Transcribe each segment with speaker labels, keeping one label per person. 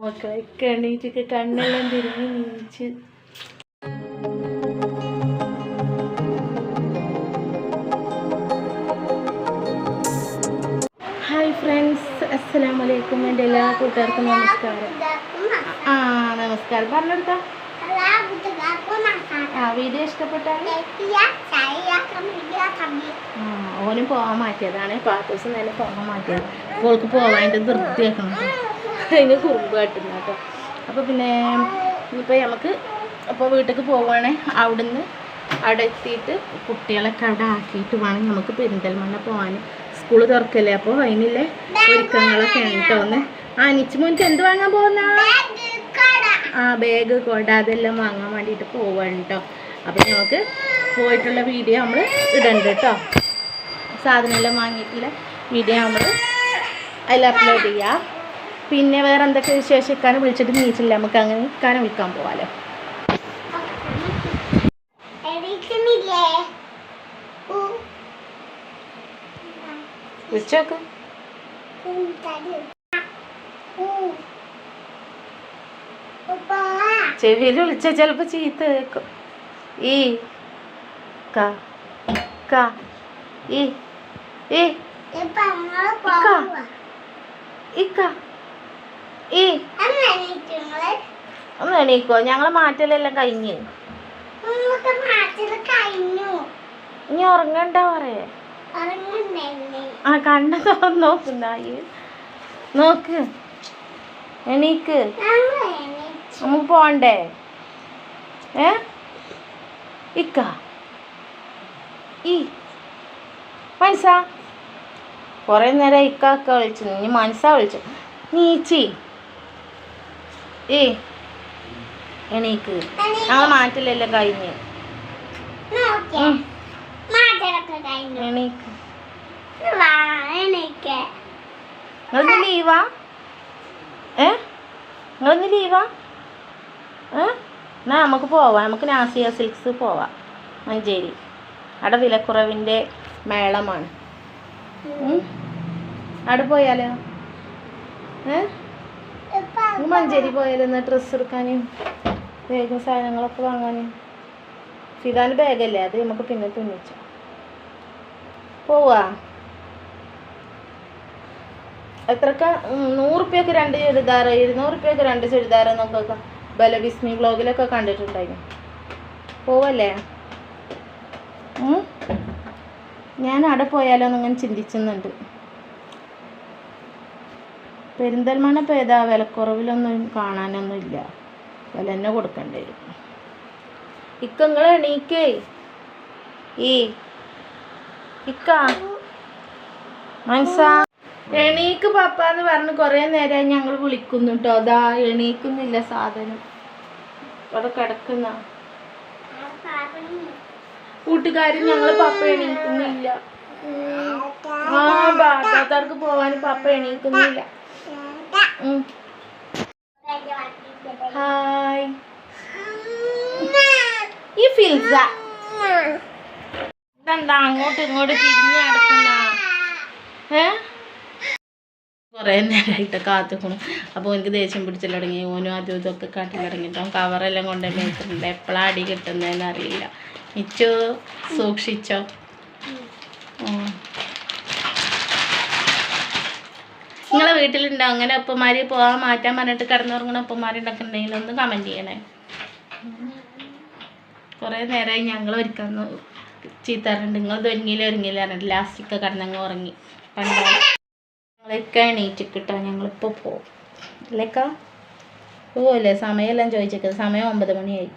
Speaker 1: മക്കളൊക്കെ എണീറ്റൊക്കെ കണ്ണെല്ലാം തിരിഞ്ഞ് നീച്ച്. Hi friends, അസ്സലാമു അലൈക്കും. എൻ്റെ എല്ലാ കൂട്ടുകാർക്കും നമസ്കാരം. നമസ്കാരം പറഞ്ഞെടുത്താ. വീഡിയോ ഇഷ്ടപ്പെട്ടാൽ ഓനും പോകാൻ മാറ്റിയതാണ്. പാത്തൂസം തന്നെ പോകാൻ മാറ്റിയത്. ഓൾക്ക് പോകാനായിട്ട് വൃത്തിയാക്കണം. അതിന് കുറുമ്പ് കാട്ടുന്ന കേട്ടോ. അപ്പോൾ പിന്നെ ഇനിയിപ്പോൾ നമുക്ക് അപ്പോൾ വീട്ടിലേക്ക് പോവുകയാണെ. അവിടുന്ന് അവിടെ എത്തിയിട്ട് കുട്ടികളൊക്കെ അവിടെ ആക്കിയിട്ട് വേണം നമുക്ക് പെരിന്തൽമണ്ണ പോകാൻ. സ്കൂൾ തുറക്കല്ലേ, അപ്പോൾ അതിനുള്ള ഒരുക്കങ്ങളൊക്കെ ഉണ്ട് കേട്ടോ. ഒന്ന് നിച്ച് മോനിക്ക് എന്ത് വാങ്ങാൻ പോകുന്ന? ബാഗ്, കൊട അതെല്ലാം വാങ്ങാൻ വേണ്ടിയിട്ട് പോവാണ് കേട്ടോ. അപ്പോൾ നമുക്ക് പോയിട്ടുള്ള വീഡിയോ നമ്മൾ ഇടണ്ട് കേട്ടോ. സാധനമെല്ലാം വാങ്ങിയിട്ടുള്ള വീഡിയോ നമ്മൾ അതിൽ അപ്ലോഡ് ചെയ്യാം. പിന്നെ വേറെ എന്തൊക്കെ വിശേഷിക്കാനും വിളിച്ചിട്ട് നീച്ചില്ല, നമുക്ക് അങ്ങനെ ഇക്കാനും വിളിക്കാൻ പോവാലോ. വിളിച്ചോക്ക്. ചെവിയിൽ വിളിച്ച ചിലപ്പോ ചീത്ത കേൾക്കും. ഈ ക ക ഈ ഈ ഇക്ക ഈ ഒന്ന് എണീക്കോ? ഞങ്ങളെ മാറ്റലെല്ലാം കഴിഞ്ഞ്. ഇനി ഉറങ്ങണ്ട പറയേ. കണ്ണ തുറന്ന് നോക്കുന്നായി. നോക്ക്, എണീക്ക്, നമുക്ക് പോണ്ടേ? ഇക്ക ഈ മനസ്സാ കുറേ നേരം ഇക്കൊക്കെ വിളിച്ചു. ഇനി മനസ്സാ വിളിച്ചു. നീച്ചി എണീക്ക്, ഞങ്ങൾ മാറ്റിലെല്ലാം കഴിഞ്ഞ്. എണീക്ക്. നിങ്ങളിന്ന് ലീവാ? നിങ്ങളിന്ന് ലീവാ? എന്നാ നമുക്ക് പോവാം. നമുക്ക് നാസിയ സിൽക്സ് പോവാം, മഞ്ചേരി. അവിടെ വിലക്കുറവിൻ്റെ മേളമാണ്. അവിടെ പോയാലോ? മഞ്ചേരി പോയാലോ ഡ്രസ്സ് എടുക്കാനും ബാഗും സാധനങ്ങളൊക്കെ വാങ്ങാനും. ഫിദാൻ്റെ ബാഗല്ലേ, അത് നമുക്ക് പിന്നെ തുന്നിച്ചു പോവാ. എത്രക്ക? 100 റുപ്യക്ക് 2 ചുരിദാർ, 200 റുപ്യക്ക് 2 ചുരിദാർ എന്നൊക്കെ ബലബിസ്മി വ്ളോഗിലൊക്കെ കണ്ടിട്ടുണ്ടായിരുന്നു. പോവല്ലേ? ഞാൻ അവിടെ പോയാലോ എന്നിങ്ങനെ ചിന്തിക്കുന്നുണ്ട്. പെരിന്തൽമണ്ണ ഇപ്പോൾ ഏതാ വിലക്കുറവിലൊന്നും കാണാനൊന്നും ഇല്ല. വില തന്നെ കൊടുക്കേണ്ടി വരും. ഇക്കങ്ങൾ എണീക്കേ. ഇക്ക മനസ്സാ എണീക്ക് പപ്പാന്ന് പറഞ്ഞ് കുറേ നേരമായി ഞങ്ങൾ വിളിക്കുന്നു കേട്ടോ. അതാ എണീക്കുന്നില്ല സാധനം, അവിടെ കിടക്കുന്ന കൂട്ടുകാരും. ഞങ്ങൾ പപ്പ എണീക്കുന്നില്ല. ബാത്താർക്ക് പോവാൻ പപ്പ എണീക്കുന്നില്ല. ഹായ് ഈ ഫിൽസ ഇതെന്താ അങ്ങോട്ടും ഇങ്ങോട്ടും തിരിഞ്ഞ് നടക്കുന്ന? കുറേ നേരമായിട്ട് കാത്തുക്കണം. അപ്പോൾ എനിക്ക് ദേഷ്യം പിടിച്ചല്ലോ തുടങ്ങി. ഓനും അതും ഇതൊക്കെ കാട്ടി തുടങ്ങിട്ടോ. കവറെല്ലാം കൊണ്ടുപോയി വെച്ചിട്ടുണ്ട്. എപ്പോഴാണ് അടി കിട്ടുന്നതെന്ന് അറിയില്ല. മിച്ചു സൂക്ഷിച്ചോ. നിങ്ങളെ വീട്ടിലുണ്ടോ അങ്ങനെ ഒപ്പന്മാർ പോകാൻ മാറ്റാൻ പറഞ്ഞിട്ട് കിടന്നുറങ്ങണ ഒപ്പന്മാരുണ്ടൊക്കെയുണ്ടെങ്കിൽ ഒന്ന് കമൻറ്റ് ചെയ്യണേ. കുറേ നേരമായി ഞങ്ങൾ ഒരുക്കാൻ ചീത്താറുണ്ട്. നിങ്ങൾ ഒരുങ്ങിയില്ല പറഞ്ഞിട്ട് ലാസ്റ്റൊക്കെ കിടന്നങ്ങ് ഉറങ്ങി. ഞങ്ങളൊക്കെ എണീറ്റിട്ടോ. ഞങ്ങളിപ്പോൾ പോവും അല്ലേക്ക? പോവല്ലേ? സമയമെല്ലാം ചോദിച്ചേക്കുന്നത്. സമയം 9 മണിയായി.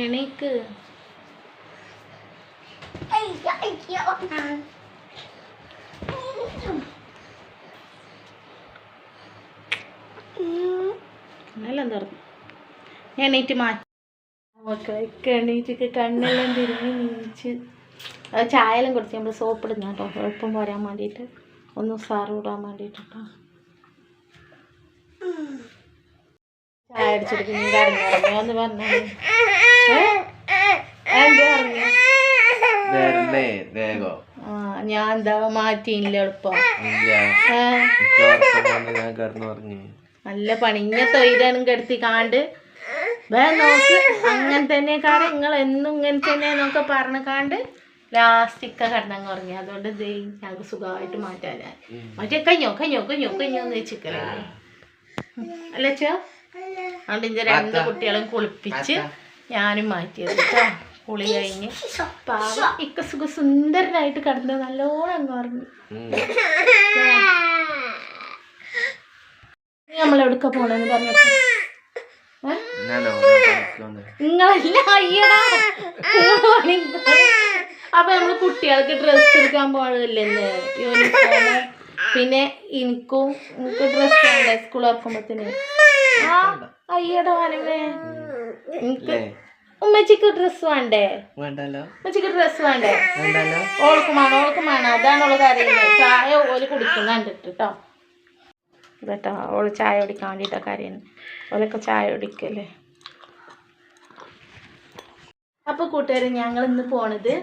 Speaker 1: എണീക്ക്. എല്ലാം തുറന്നു. എണീറ്റ് മാറ്റി. മക്കളൊക്കെ എണീറ്റൊക്കെ കണ്ണെല്ലാം തിരിഞ്ഞ് നീച്ച്. അത് ചായയെല്ലാം കുടിച്ച് നമ്മൾ സോപ്പ് ഇടുന്ന കേട്ടോ, എളുപ്പം പോരാൻ വേണ്ടിയിട്ട്. ഒന്ന് സാറ് വിടാൻ വേണ്ടിയിട്ട് കേട്ടോ. ചായ അടിച്ചെടുക്കുന്നു. കടന്നു പറഞ്ഞാൽ ഞാൻ എന്താ മാറ്റിയില്ല എളുപ്പം. നല്ല പണിഞ്ഞ തൊയിലാണ് കിടത്തി കാണ്ട് നോക്ക്. അങ്ങനെ തന്നെ കാരണം നിങ്ങൾ എന്നും ഇങ്ങനെ തന്നെ എന്നൊക്കെ പറഞ്ഞ് കാണ്ട് ലാസ്റ്റിക്ക കിടന്നങ്ങ് ഉറങ്ങി. അതുകൊണ്ട് ഞങ്ങൾക്ക് സുഖമായിട്ട് മാറ്റാനായി. മറ്റേ കഞ്ഞോ എന്ന് വെച്ചിക്കലേ അല്ല ചോ. അതുകൊണ്ട് ഇഞ്ച 2 കുട്ടികളും കുളിപ്പിച്ച് ഞാനും മാറ്റിയത് കേട്ടോ. കുളി കഴിഞ്ഞ് പാവം ഇക്ക സുന്ദരനായിട്ട് കിടന്ന് നല്ലോണം അങ്ങ് ഉറങ്ങി. നമ്മളെവിടുക്ക പോണെന്ന് പറഞ്ഞിട്ട് നിങ്ങളെല്ലാം അയ്യടാ. അപ്പൊ നമ്മള് കുട്ടികൾക്ക് ഡ്രസ്സ് എടുക്കാൻ പോകണല്ലേ യൂണിഫോം. പിന്നെ എനിക്ക് ഡ്രസ്സ് വേണ്ടേ സ്കൂൾ തുറക്കുമ്പത്തിന്. അയ്യടാ വനമേ എനിക്ക് ഉമ്മച്ചിക്ക് ഡ്രസ്സ് വേണ്ടേ? ഉമ്മച്ചിക്ക് ഡ്രസ്സ് വേണ്ടേ? ഓൾക്കും വേണം. അതാണ് ഓള് കരയുന്നത്. ചായ ഓല് കുടിക്കുന്ന കണ്ടിട്ട് കേട്ടോ. കേട്ടോ ഓള് ചായ കുടിക്കാൻ വേണ്ടിയിട്ടൊക്കെ കരയുന്നു. ഓലൊക്കെ ചായ കുടിക്കല്ലേ. അപ്പോൾ കൂട്ടുകാരെ ഞങ്ങൾ ഇന്ന് പോണത്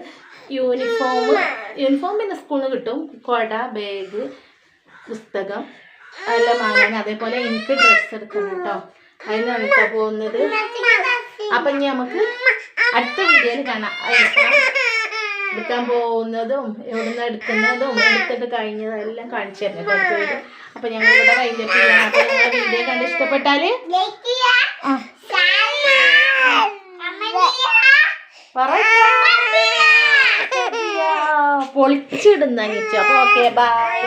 Speaker 1: യൂണിഫോം പിന്നെ സ്കൂളിൽ നിന്ന് കിട്ടും. കൊട, ബാഗ്, പുസ്തകം എല്ലാം വാങ്ങാൻ. അതേപോലെ എനിക്ക് ഡ്രസ്സ് എടുക്കണം കേട്ടോ. അതിനാണ് കേട്ടോ പോകുന്നത്. അപ്പം ഇനി നമുക്ക് അടുത്ത വീഡിയോയിൽ കാണാം. എടുക്കാൻ പോകുന്നതും എവിടുന്ന് എടുക്കുന്നതും എടുത്തിട്ട് കഴിഞ്ഞതും എല്ലാം കാണിച്ചു തരണം അടുത്ത വീഡിയോ. അപ്പം ഞങ്ങളിവിടെ വൈകിട്ട് ചെയ്യണം. അപ്പോൾ നിങ്ങളുടെ വീഡിയോ കണ്ട് ഇഷ്ടപ്പെട്ടാൽ പൊളിച്ചിടുന്ന. അപ്പോൾ ഓക്കെ ബൈ.